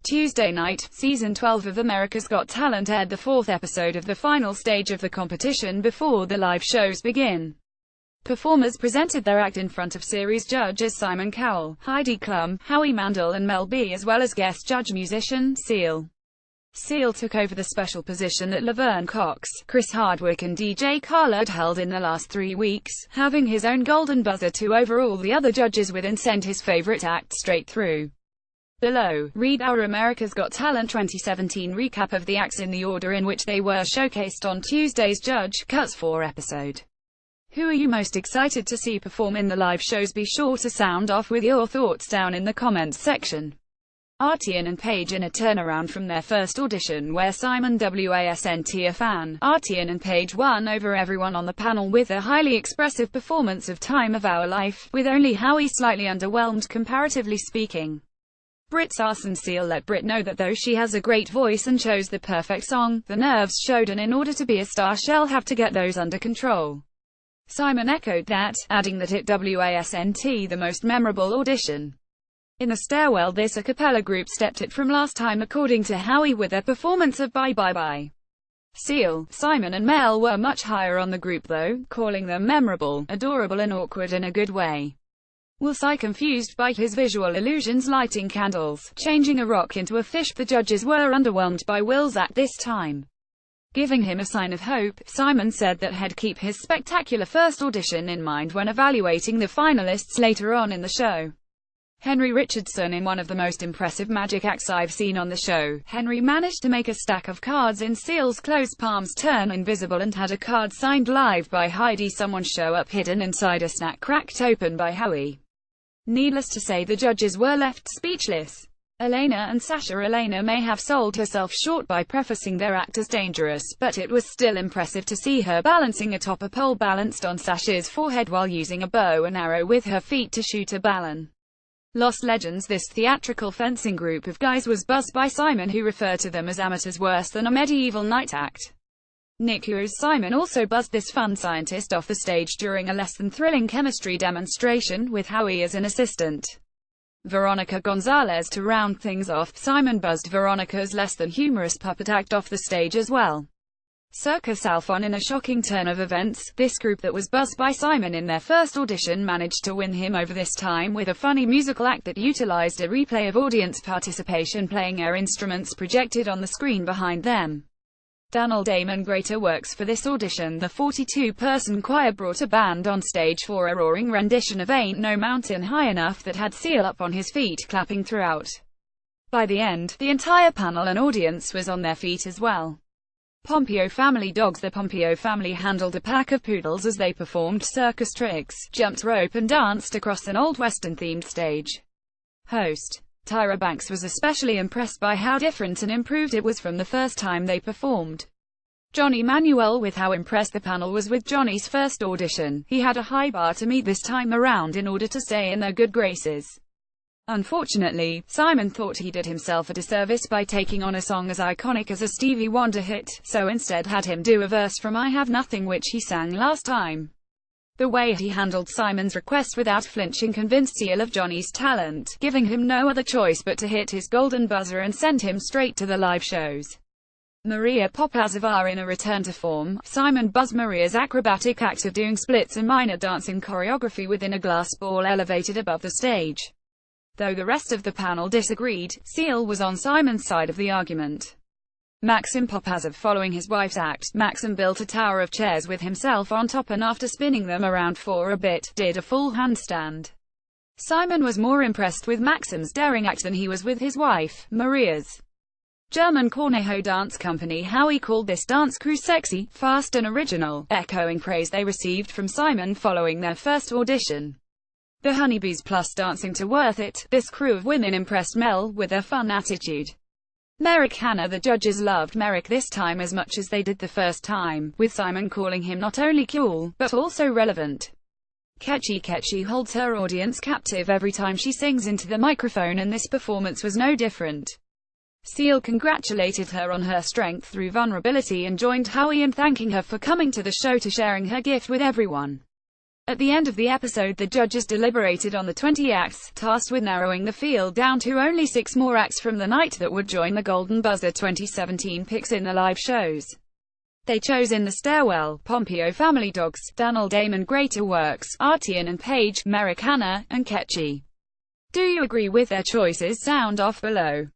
Tuesday night, Season 12 of America's Got Talent aired the fourth episode of the final stage of the competition before the live shows begin. Performers presented their act in front of series judges Simon Cowell, Heidi Klum, Howie Mandel and Mel B, as well as guest judge musician Seal. Seal took over the special position that Laverne Cox, Chris Hardwick and DJ Khaled held in the last 3 weeks, having his own golden buzzer to overrule the other judges with and send his favorite act straight through. Below, read our America's Got Talent 2017 recap of the acts in the order in which they were showcased on Tuesday's Judge Cuts 4 episode. Who are you most excited to see perform in the live shows? Be sure to sound off with your thoughts down in the comments section. Artian and Paige in a turnaround from their first audition where Simon wasn't a fan, Artian and Paige won over everyone on the panel with a highly expressive performance of Time of Our Life, with only Howie slightly underwhelmed comparatively speaking. Brit Sarson Seal let Brit know that though she has a great voice and chose the perfect song, the nerves showed, and in order to be a star she'll have to get those under control. Simon echoed that, adding that it wasn't the most memorable audition. In the stairwell, this a cappella group stepped it from last time according to Howie with their performance of Bye Bye Bye. Seal, Simon and Mel were much higher on the group though, calling them memorable, adorable and awkward in a good way. Will Sy confused by his visual illusions, lighting candles, changing a rock into a fish. The judges were underwhelmed by Will's act this time. Giving him a sign of hope, Simon said that he'd keep his spectacular first audition in mind when evaluating the finalists later on in the show. Henry Richardson in one of the most impressive magic acts I've seen on the show. Henry managed to make a stack of cards in Seal's closed palms turn invisible and had a card signed live by Heidi someone show up hidden inside a snack cracked open by Howie. Needless to say, the judges were left speechless. Elena and Sasha. Elena may have sold herself short by prefacing their act as dangerous, but it was still impressive to see her balancing atop a pole balanced on Sasha's forehead while using a bow and arrow with her feet to shoot a balloon. Lost Legends. This theatrical fencing group of guys was buzzed by Simon, who referred to them as amateurs worse than a medieval night act. Nick Hughes. Simon also buzzed this fun scientist off the stage during a less than thrilling chemistry demonstration, with Howie as an assistant. Veronica Gonzalez. To round things off, Simon buzzed Veronica's less than humorous puppet act off the stage as well. Circus Alphon. In a shocking turn of events, this group that was buzzed by Simon in their first audition managed to win him over this time with a funny musical act that utilized a replay of audience participation playing air instruments projected on the screen behind them. Donald Damon. Greater works for this audition. The 42-person choir brought a band on stage for a roaring rendition of Ain't No Mountain High Enough that had Seal up on his feet, clapping throughout. By the end, the entire panel and audience was on their feet as well. Pompeo Family Dogs. The Pompeo family handled a pack of poodles as they performed circus tricks, jumped rope and danced across an old western-themed stage. Host Tyra Banks was especially impressed by how different and improved it was from the first time they performed. Johnny Manuel. With how impressed the panel was with Johnny's first audition, he had a high bar to meet this time around in order to stay in their good graces. Unfortunately, Simon thought he did himself a disservice by taking on a song as iconic as a Stevie Wonder hit, so instead had him do a verse from I Have Nothing, which he sang last time. The way he handled Simon's request without flinching convinced Seal of Johnny's talent, giving him no other choice but to hit his golden buzzer and send him straight to the live shows. Maria Popazova. In a return to form, Simon buzzed Maria's acrobatic act of doing splits and minor dancing choreography within a glass ball elevated above the stage. Though the rest of the panel disagreed, Seal was on Simon's side of the argument. Maxim Popazov. Following his wife's act, Maxim built a tower of chairs with himself on top and after spinning them around for a bit, did a full handstand. Simon was more impressed with Maxim's daring act than he was with his wife, Maria's. German Cornejo Dance Company. Howie called this dance crew sexy, fast and original, echoing praise they received from Simon following their first audition. The Honeybees plus dancing to Worth It. This crew of women impressed Mel with their fun attitude. Merrick Hanna. The judges loved Merrick this time as much as they did the first time, with Simon calling him not only cool, but also relevant. Ketchy holds her audience captive every time she sings into the microphone, and this performance was no different. Seal congratulated her on her strength through vulnerability and joined Howie in thanking her for coming to the show to sharing her gift with everyone. At the end of the episode, the judges deliberated on the 20 acts, tasked with narrowing the field down to only 6 more acts from the night that would join the Golden Buzzer 2017 picks in the live shows. They chose In the Stairwell, Pompeo Family Dogs, Daniel Damon Greater Works, Artian and Page, Americana, and Catchy. Do you agree with their choices? Sound off below.